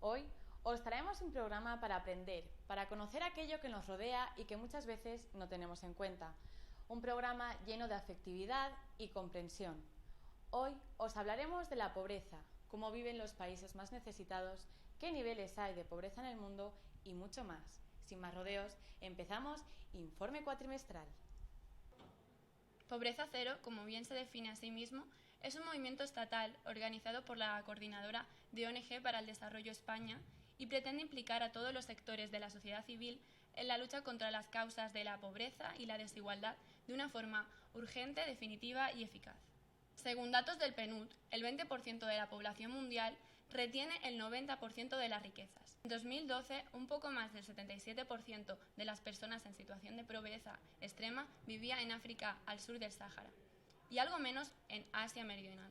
Hoy os traemos un programa para aprender, para conocer aquello que nos rodea y que muchas veces no tenemos en cuenta. Un programa lleno de afectividad y comprensión. Hoy os hablaremos de la pobreza, cómo viven los países más necesitados, qué niveles hay de pobreza en el mundo y mucho más. Sin más rodeos, empezamos Informe Cuatrimestral. Pobreza Cero, como bien se define a sí mismo, es un movimiento estatal organizado por la Coordinadora de ONG para el Desarrollo España y pretende implicar a todos los sectores de la sociedad civil en la lucha contra las causas de la pobreza y la desigualdad de una forma urgente, definitiva y eficaz. Según datos del PNUD, el 20% de la población mundial retiene el 90% de las riquezas. En 2012, un poco más del 77% de las personas en situación de pobreza extrema vivía en África al sur del Sáhara y algo menos en Asia Meridional.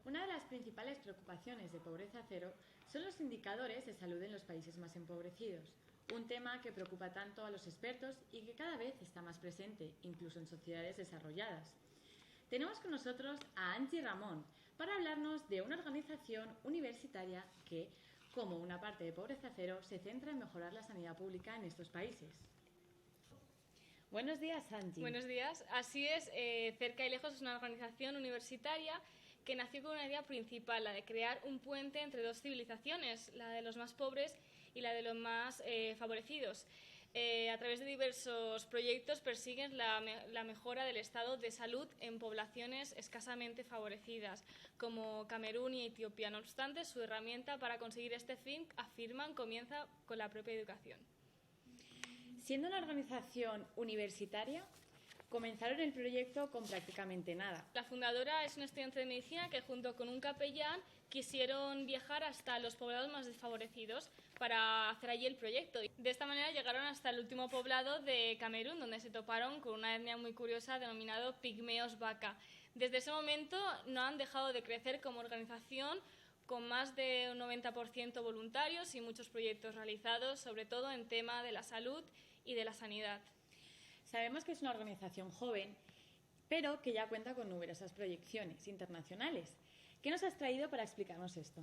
Una de las principales preocupaciones de Pobreza Cero son los indicadores de salud en los países más empobrecidos, un tema que preocupa tanto a los expertos y que cada vez está más presente, incluso en sociedades desarrolladas. Tenemos con nosotros a Angie Ramón para hablarnos de una organización universitaria que, como una parte de Pobreza Cero, se centra en mejorar la sanidad pública en estos países. Buenos días, Angie. Buenos días. Así es, Cerca y Lejos es una organización universitaria que nació con una idea principal, la de crear un puente entre dos civilizaciones, la de los más pobres y la de los más favorecidos. A través de diversos proyectos persiguen la mejora del estado de salud en poblaciones escasamente favorecidas, como Camerún y Etiopía. No obstante, su herramienta para conseguir este fin, afirman, comienza con la propia educación. Siendo una organización universitaria, comenzaron el proyecto con prácticamente nada. La fundadora es una estudiante de medicina que junto con un capellán quisieron viajar hasta los poblados más desfavorecidos para hacer allí el proyecto. De esta manera llegaron hasta el último poblado de Camerún, donde se toparon con una etnia muy curiosa denominado Pigmeos Baka. Desde ese momento no han dejado de crecer como organización, con más de un 90% voluntarios y muchos proyectos realizados, sobre todo en tema de la salud y de la sanidad. Sabemos que es una organización joven, pero que ya cuenta con numerosas proyecciones internacionales. ¿Qué nos has traído para explicarnos esto?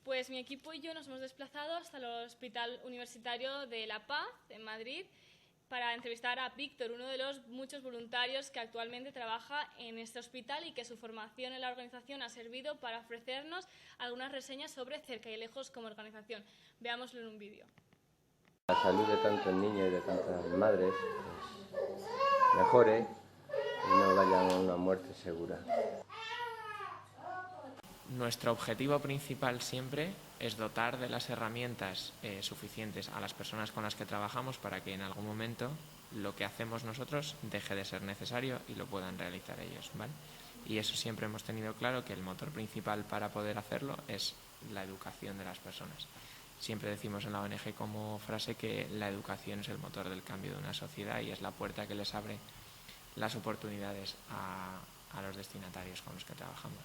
Pues mi equipo y yo nos hemos desplazado hasta el Hospital Universitario de La Paz, en Madrid, para entrevistar a Víctor, uno de los muchos voluntarios que actualmente trabaja en este hospital y que su formación en la organización ha servido para ofrecernos algunas reseñas sobre Cerca y Lejos como organización. Veámoslo en un vídeo. La salud de tantos niños y de tantas madres mejore y no vayan a una muerte segura. Nuestro objetivo principal siempre es dotar de las herramientas suficientes a las personas con las que trabajamos para que en algún momento lo que hacemos nosotros deje de ser necesario y lo puedan realizar ellos, ¿vale? Y eso siempre hemos tenido claro, que el motor principal para poder hacerlo es la educación de las personas. Siempre decimos en la ONG como frase que la educación es el motor del cambio de una sociedad y es la puerta que les abre las oportunidades a los destinatarios con los que trabajamos.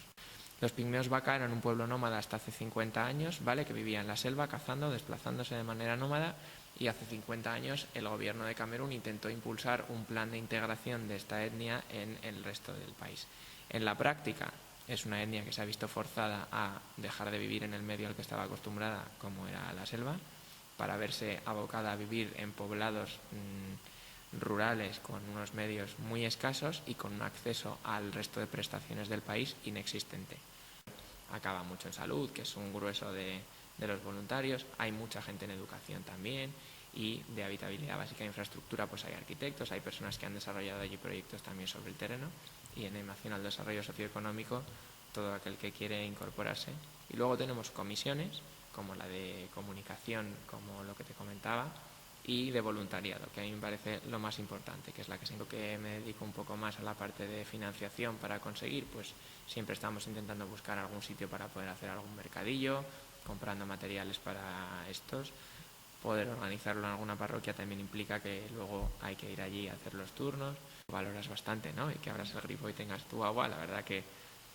Los Pigmeos Baka eran un pueblo nómada hasta hace 50 años, ¿vale? Que vivía en la selva cazando, desplazándose de manera nómada, y hace 50 años el gobierno de Camerún intentó impulsar un plan de integración de esta etnia en el resto del país. En la práctica es una etnia que se ha visto forzada a dejar de vivir en el medio al que estaba acostumbrada, como era la selva, para verse abocada a vivir en poblados rurales con unos medios muy escasos y con un acceso al resto de prestaciones del país inexistente. Acaba mucho en salud, que es un grueso de los voluntarios, hay mucha gente en educación también, y de habitabilidad básica e infraestructura pues hay arquitectos, hay personas que han desarrollado allí proyectos también sobre el terreno, y en animación al desarrollo socioeconómico todo aquel que quiere incorporarse. Y luego tenemos comisiones como la de comunicación, como lo que te comentaba, y de voluntariado, que a mí me parece lo más importante, que es la que siento que me dedico un poco más a la parte de financiación para conseguir, pues siempre estamos intentando buscar algún sitio para poder hacer algún mercadillo, comprando materiales para estos. Poder organizarlo en alguna parroquia también implica que luego hay que ir allí a hacer los turnos. Valoras bastante, ¿no? Y que abras el grifo y tengas tu agua, la verdad que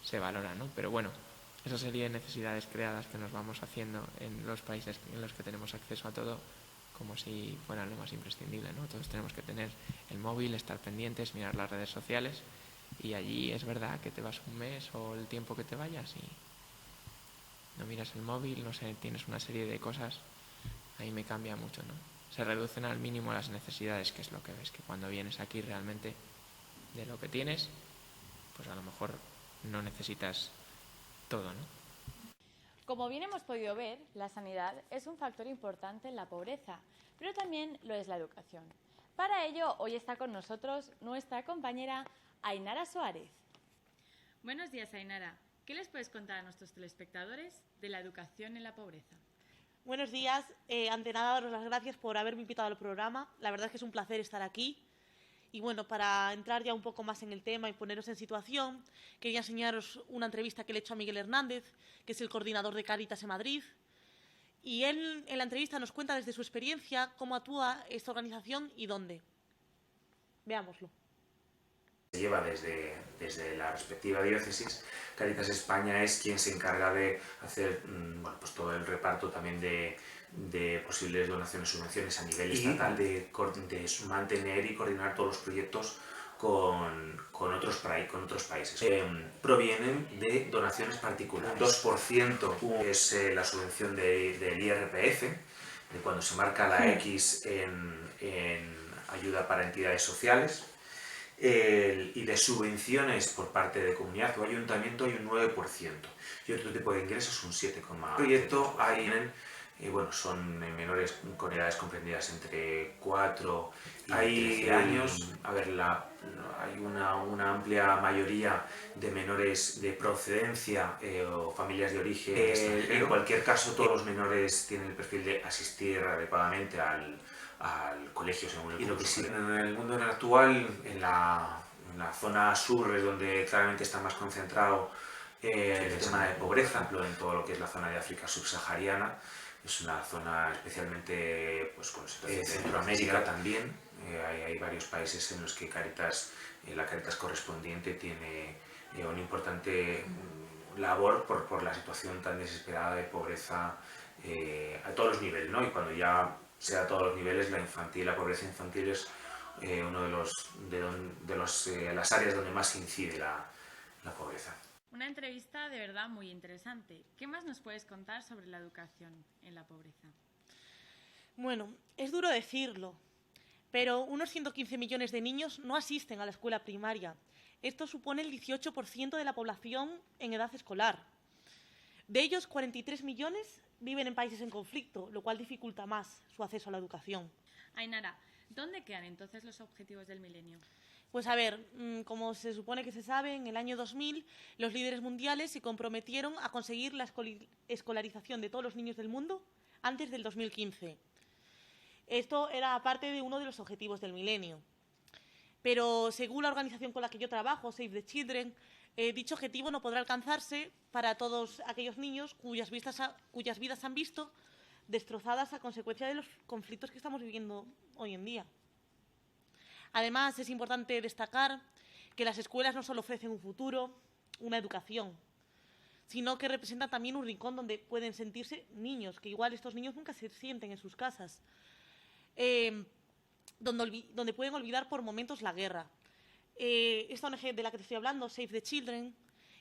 se valora, ¿no? Pero bueno, esa serie de necesidades creadas que nos vamos haciendo en los países en los que tenemos acceso a todo, como si fuera lo más imprescindible, ¿no? Todos tenemos que tener el móvil, estar pendientes, mirar las redes sociales, y allí es verdad que te vas un mes o el tiempo que te vayas no miras el móvil, no sé, tienes una serie de cosas, ahí me cambia mucho, ¿no? Se reducen al mínimo las necesidades, que es lo que ves, que cuando vienes aquí realmente de lo que tienes, pues a lo mejor no necesitas todo, ¿no? Como bien hemos podido ver, la sanidad es un factor importante en la pobreza, pero también lo es la educación. Para ello, hoy está con nosotros nuestra compañera Ainara Suárez. Buenos días, Ainara. ¿Qué les puedes contar a nuestros telespectadores de la educación en la pobreza? Buenos días. Ante nada, daros las gracias por haberme invitado al programa. La verdad es que es un placer estar aquí. Y bueno, para entrar ya un poco más en el tema y poneros en situación, quería enseñaros una entrevista que le he hecho a Miguel Hernández, que es el coordinador de Cáritas en Madrid. Y él en la entrevista nos cuenta desde su experiencia cómo actúa esta organización y dónde. Veámoslo. Se lleva desde la respectiva diócesis. Cáritas España es quien se encarga de hacer pues todo el reparto también de posibles donaciones y subvenciones a nivel estatal, de mantener y coordinar todos los proyectos con otros países. Provienen de donaciones particulares. 2% es la subvención del IRPF, de cuando se marca la X en ayuda para entidades sociales. Y de subvenciones por parte de comunidad o ayuntamiento hay un 9%, y otro tipo de ingresos un 7,5%. El proyecto son menores con edades comprendidas entre 4 y 13 años. Hay una amplia mayoría de menores de procedencia o familias de origen extranjero. En cualquier caso, todos los menores tienen el perfil de asistir adecuadamente al colegio según el curso. En el mundo actual, en la zona sur es donde claramente está más concentrado el tema de pobreza, por ejemplo, en todo lo que es la zona de África subsahariana. Es una zona especialmente con situación de Centroamérica también. Hay varios países en los que la Cáritas correspondiente tiene una importante labor por la situación tan desesperada de pobreza a todos los niveles, ¿no? Y cuando ya sea a todos los niveles, la pobreza infantil es uno de las áreas donde más incide la pobreza. Una entrevista de verdad muy interesante. ¿Qué más nos puedes contar sobre la educación en la pobreza? Bueno, es duro decirlo, pero unos 115 millones de niños no asisten a la escuela primaria. Esto supone el 18% de la población en edad escolar. De ellos, 43 millones viven en países en conflicto, lo cual dificulta más su acceso a la educación. Ainara, ¿dónde quedan entonces los objetivos del milenio? Pues a ver, como se supone que se sabe, en el año 2000 los líderes mundiales se comprometieron a conseguir la escolarización de todos los niños del mundo antes del 2015. Esto era parte de uno de los objetivos del milenio. Pero según la organización con la que yo trabajo, Save the Children, dicho objetivo no podrá alcanzarse para todos aquellos niños cuyas vidas han visto destrozadas a consecuencia de los conflictos que estamos viviendo hoy en día. Además, es importante destacar que las escuelas no solo ofrecen un futuro, una educación, sino que representan también un rincón donde pueden sentirse niños, que igual estos niños nunca se sienten en sus casas, donde pueden olvidar por momentos la guerra. Esta ONG de la que te estoy hablando, Save the Children,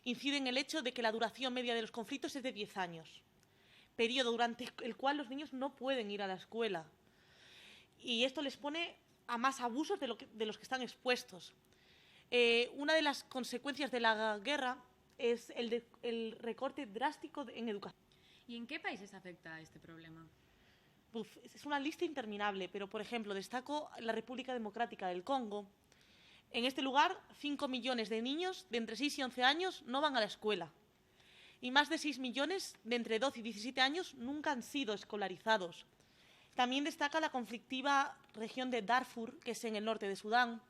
incide en el hecho de que la duración media de los conflictos es de 10 años, periodo durante el cual los niños no pueden ir a la escuela. Y esto les pone a más abusos de los que están expuestos. Una de las consecuencias de la guerra es el recorte drástico en educación. ¿Y en qué países afecta este problema? Es una lista interminable, pero por ejemplo destaco la República Democrática del Congo. En este lugar, 5 millones de niños de entre 6 y 11 años no van a la escuela. Y más de 6 millones de entre 12 y 17 años nunca han sido escolarizados. También destaca la conflictiva región de Darfur, que es en el norte de Sudán.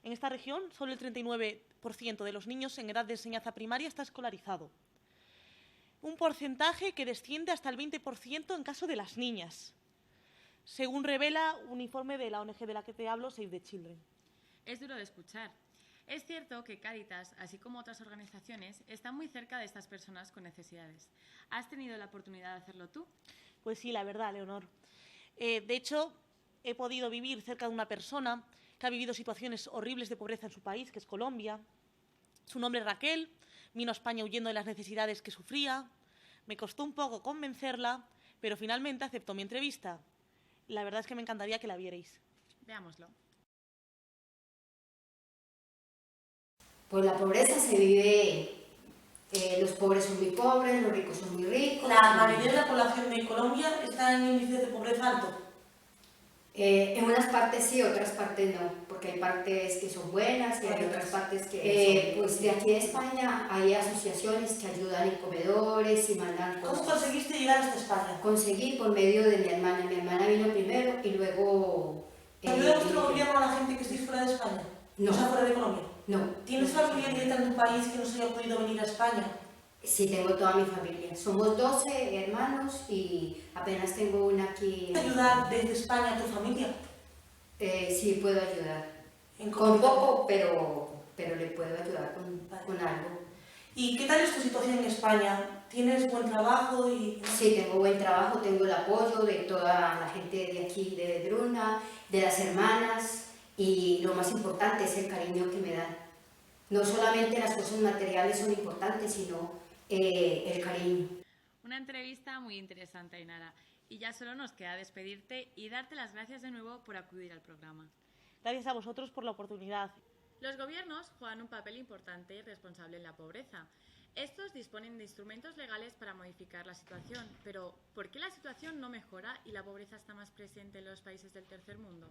En esta región, solo el 39% de los niños en edad de enseñanza primaria está escolarizado. Un porcentaje que desciende hasta el 20% en caso de las niñas, según revela un informe de la ONG de la que te hablo, Save the Children. Es duro de escuchar. Es cierto que Cáritas, así como otras organizaciones, están muy cerca de estas personas con necesidades. ¿Has tenido la oportunidad de hacerlo tú? Pues sí, la verdad, Leonor. De hecho, he podido vivir cerca de una persona que ha vivido situaciones horribles de pobreza en su país, que es Colombia. Su nombre es Raquel, vino a España huyendo de las necesidades que sufría. Me costó un poco convencerla, pero finalmente aceptó mi entrevista. La verdad es que me encantaría que la vierais. Veámoslo. Pues la pobreza se vive, los pobres son muy pobres, los ricos son muy ricos. La mayoría de la población de Colombia está en índices de pobreza alto. En unas partes sí, otras partes no, porque hay partes que son buenas y hay otras partes que pues de aquí de España hay asociaciones que ayudan en comedores y mandan cosas. ¿Cómo conseguiste llegar hasta España? Conseguí por medio de mi hermana. Mi hermana vino primero y luego... ¿Ayuda vuestro gobierno a la gente que estéis fuera de España? No. O sea, fuera de Colombia. No. ¿Tienes familia directa en tu país que no se haya podido venir a España? Sí, tengo toda mi familia. Somos 12 hermanos y apenas tengo una aquí. ¿Puedes ayudar desde España a tu familia? Sí, puedo ayudar. ¿En Con poco, pero le puedo ayudar con algo. ¿Y qué tal es tu situación en España? ¿Tienes buen trabajo? Sí, tengo buen trabajo, tengo el apoyo de toda la gente de aquí, de Druna, de las hermanas, y lo más importante es el cariño que me dan. No solamente las cosas materiales son importantes, sino el cariño. Una entrevista muy interesante, Ainara. Y ya solo nos queda despedirte y darte las gracias de nuevo por acudir al programa. Gracias a vosotros por la oportunidad. Los gobiernos juegan un papel importante y responsable en la pobreza. Estos disponen de instrumentos legales para modificar la situación, pero ¿por qué la situación no mejora y la pobreza está más presente en los países del tercer mundo?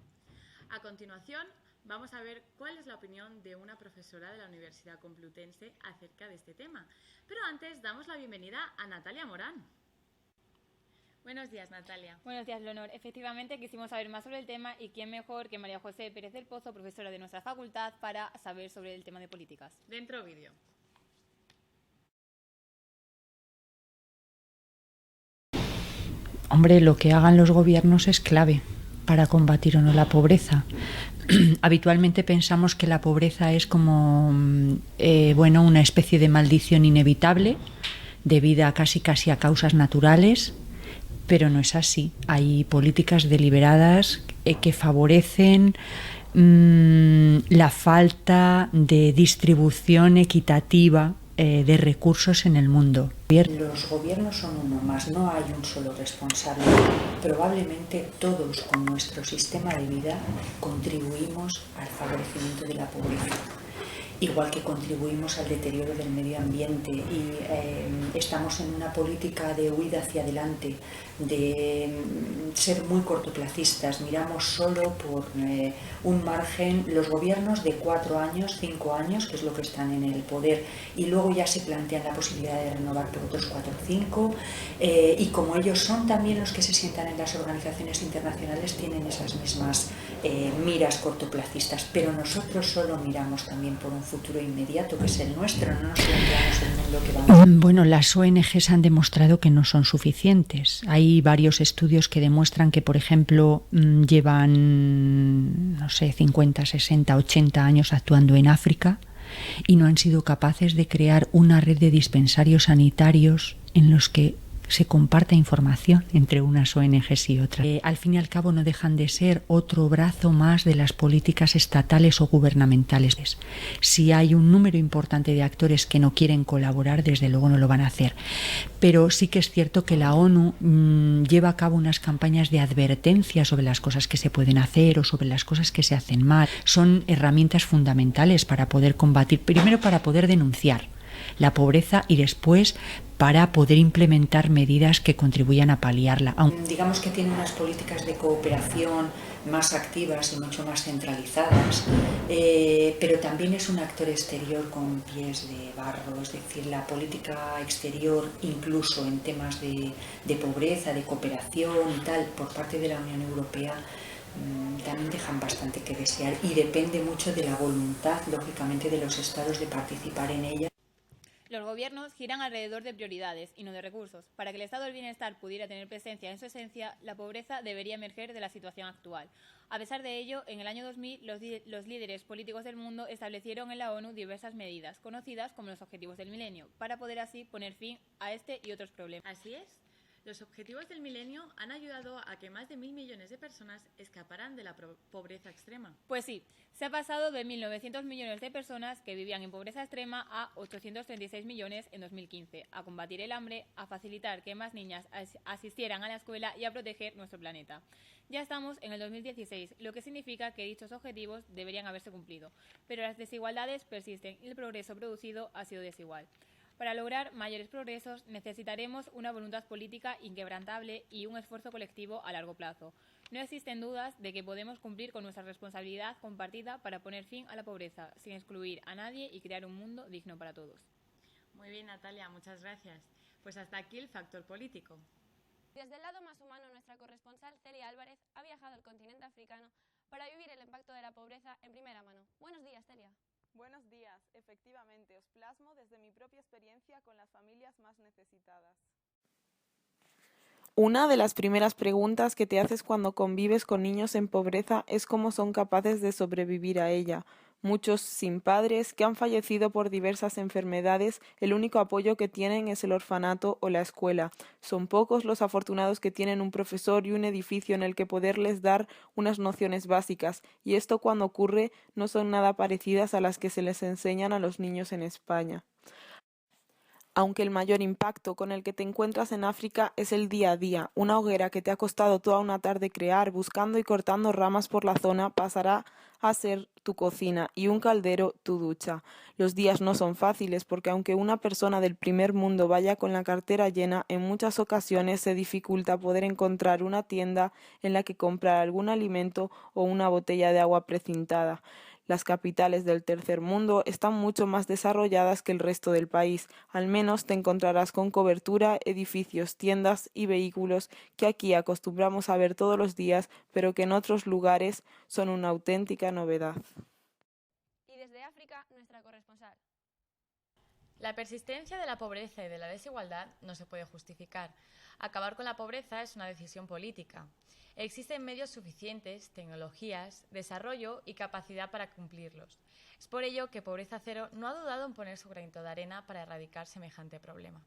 A continuación, vamos a ver cuál es la opinión de una profesora de la Universidad Complutense acerca de este tema. Pero antes damos la bienvenida a Natalia Morán. Buenos días, Natalia. Buenos días, Leonor. Efectivamente, quisimos saber más sobre el tema y quién mejor que María José Pérez del Pozo, profesora de nuestra facultad, para saber sobre el tema de políticas. Dentro vídeo. Hombre, lo que hagan los gobiernos es clave para combatir o no la pobreza. Habitualmente pensamos que la pobreza es como una especie de maldición inevitable, debida casi a causas naturales, pero no es así. Hay políticas deliberadas que favorecen la falta de distribución equitativa de recursos en el mundo. Los gobiernos son uno más, no hay un solo responsable. Probablemente todos con nuestro sistema de vida contribuimos al favorecimiento de la pobreza, igual que contribuimos al deterioro del medio ambiente y estamos en una política de huida hacia adelante, de ser muy cortoplacistas, miramos solo por un margen, los gobiernos de 4 años, 5 años, que es lo que están en el poder, y luego ya se plantean la posibilidad de renovar por otros 4 o 5, y como ellos son también los que se sientan en las organizaciones internacionales, tienen esas mismas miras cortoplacistas, pero nosotros solo miramos también por un futuro inmediato, que es el nuestro, no nos planteamos el mundo que vamos. Bueno, las ONGs han demostrado que no son suficientes. Hay varios estudios que demuestran que, por ejemplo, llevan, 50, 60, 80 años actuando en África y no han sido capaces de crear una red de dispensarios sanitarios en los que se comparta información entre unas ONGs y otras. Al fin y al cabo no dejan de ser otro brazo más de las políticas estatales o gubernamentales. Si hay un número importante de actores que no quieren colaborar, desde luego no lo van a hacer. Pero sí que es cierto que la ONU lleva a cabo unas campañas de advertencia sobre las cosas que se pueden hacer o sobre las cosas que se hacen mal. Son herramientas fundamentales para poder combatir, primero para poder denunciar la pobreza y después para poder implementar medidas que contribuyan a paliarla. Digamos que tiene unas políticas de cooperación más activas y mucho más centralizadas, pero también es un actor exterior con pies de barro, es decir, la política exterior, incluso en temas de pobreza, de cooperación y tal, por parte de la Unión Europea, también dejan bastante que desear y depende mucho de la voluntad, lógicamente, de los estados de participar en ella. Los gobiernos giran alrededor de prioridades y no de recursos. Para que el estado del bienestar pudiera tener presencia en su esencia, la pobreza debería emerger de la situación actual. A pesar de ello, en el año 2000, los líderes políticos del mundo establecieron en la ONU diversas medidas, conocidas como los Objetivos del Milenio, para poder así poner fin a este y otros problemas. Así es. Los objetivos del milenio han ayudado a que más de 1.000 millones de personas escaparan de la pobreza extrema. Pues sí, se ha pasado de 1.900 millones de personas que vivían en pobreza extrema a 836 millones en 2015, a combatir el hambre, a facilitar que más niñas asistieran a la escuela y a proteger nuestro planeta. Ya estamos en el 2016, lo que significa que dichos objetivos deberían haberse cumplido, pero las desigualdades persisten y el progreso producido ha sido desigual. Para lograr mayores progresos necesitaremos una voluntad política inquebrantable y un esfuerzo colectivo a largo plazo. No existen dudas de que podemos cumplir con nuestra responsabilidad compartida para poner fin a la pobreza, sin excluir a nadie y crear un mundo digno para todos. Muy bien, Natalia, muchas gracias. Pues hasta aquí el factor político. Desde el lado más humano, nuestra corresponsal Celia Álvarez ha viajado al continente africano para vivir el impacto de la pobreza en primera mano. Buenos días, Celia. Buenos días. Efectivamente, os plasmo desde mi propia experiencia con las familias más necesitadas. Una de las primeras preguntas que te haces cuando convives con niños en pobreza es cómo son capaces de sobrevivir a ella. Muchos sin padres, que han fallecido por diversas enfermedades, el único apoyo que tienen es el orfanato o la escuela. Son pocos los afortunados que tienen un profesor y un edificio en el que poderles dar unas nociones básicas, y esto cuando ocurre no son nada parecidas a las que se les enseñan a los niños en España. Aunque el mayor impacto con el que te encuentras en África es el día a día, una hoguera que te ha costado toda una tarde crear, buscando y cortando ramas por la zona, pasará a ser tu cocina y un caldero tu ducha. Los días no son fáciles porque aunque una persona del primer mundo vaya con la cartera llena, en muchas ocasiones se dificulta poder encontrar una tienda en la que comprar algún alimento o una botella de agua precintada. Las capitales del tercer mundo están mucho más desarrolladas que el resto del país. Al menos te encontrarás con cobertura, edificios, tiendas y vehículos que aquí acostumbramos a ver todos los días, pero que en otros lugares son una auténtica novedad. Y desde África, nuestra corresponsal. La persistencia de la pobreza y de la desigualdad no se puede justificar. Acabar con la pobreza es una decisión política. Existen medios suficientes, tecnologías, desarrollo y capacidad para cumplirlos. Es por ello que Pobreza Cero no ha dudado en poner su granito de arena para erradicar semejante problema.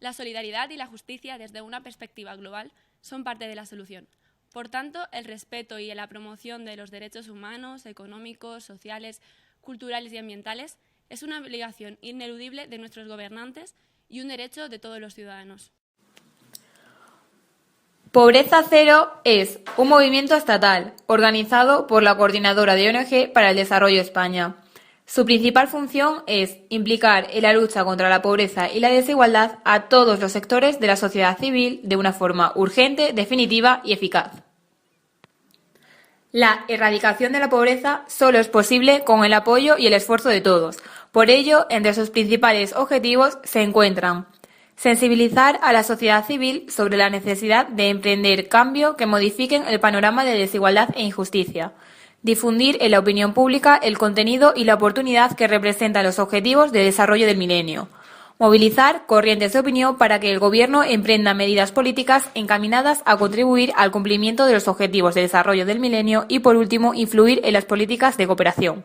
La solidaridad y la justicia desde una perspectiva global son parte de la solución. Por tanto, el respeto y la promoción de los derechos humanos, económicos, sociales, culturales y ambientales es una obligación ineludible de nuestros gobernantes y un derecho de todos los ciudadanos. Pobreza Cero es un movimiento estatal organizado por la Coordinadora de ONG para el Desarrollo España. Su principal función es implicar en la lucha contra la pobreza y la desigualdad a todos los sectores de la sociedad civil de una forma urgente, definitiva y eficaz. La erradicación de la pobreza solo es posible con el apoyo y el esfuerzo de todos. Por ello, entre sus principales objetivos se encuentran: sensibilizar a la sociedad civil sobre la necesidad de emprender cambios que modifiquen el panorama de desigualdad e injusticia. Difundir en la opinión pública el contenido y la oportunidad que representan los objetivos de desarrollo del milenio. Movilizar corrientes de opinión para que el Gobierno emprenda medidas políticas encaminadas a contribuir al cumplimiento de los objetivos de desarrollo del milenio y, por último, influir en las políticas de cooperación.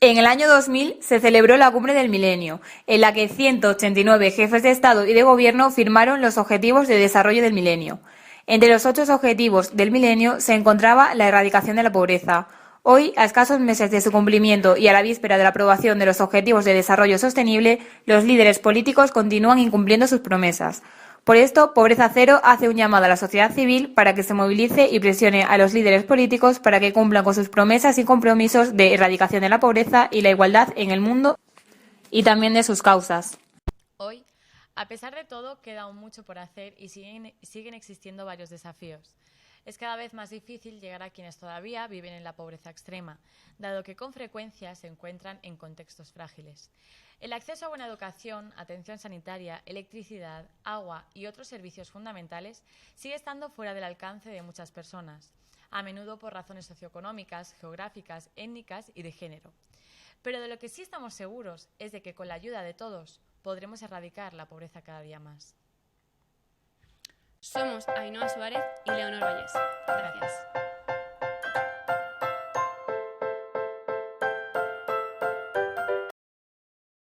En el año 2000 se celebró la Cumbre del Milenio, en la que 189 jefes de Estado y de Gobierno firmaron los Objetivos de Desarrollo del Milenio. Entre los 8 objetivos del milenio se encontraba la erradicación de la pobreza. Hoy, a escasos meses de su cumplimiento y a la víspera de la aprobación de los Objetivos de Desarrollo Sostenible, los líderes políticos continúan incumpliendo sus promesas. Por esto, Pobreza Cero hace un llamado a la sociedad civil para que se movilice y presione a los líderes políticos para que cumplan con sus promesas y compromisos de erradicación de la pobreza y la igualdad en el mundo y también de sus causas. Hoy, a pesar de todo, queda aún mucho por hacer y siguen existiendo varios desafíos. Es cada vez más difícil llegar a quienes todavía viven en la pobreza extrema, dado que con frecuencia se encuentran en contextos frágiles. El acceso a buena educación, atención sanitaria, electricidad, agua y otros servicios fundamentales sigue estando fuera del alcance de muchas personas, a menudo por razones socioeconómicas, geográficas, étnicas y de género. Pero de lo que sí estamos seguros es de que con la ayuda de todos podremos erradicar la pobreza cada día más. Somos Ainhoa Suárez y Leonor Vallés. Gracias.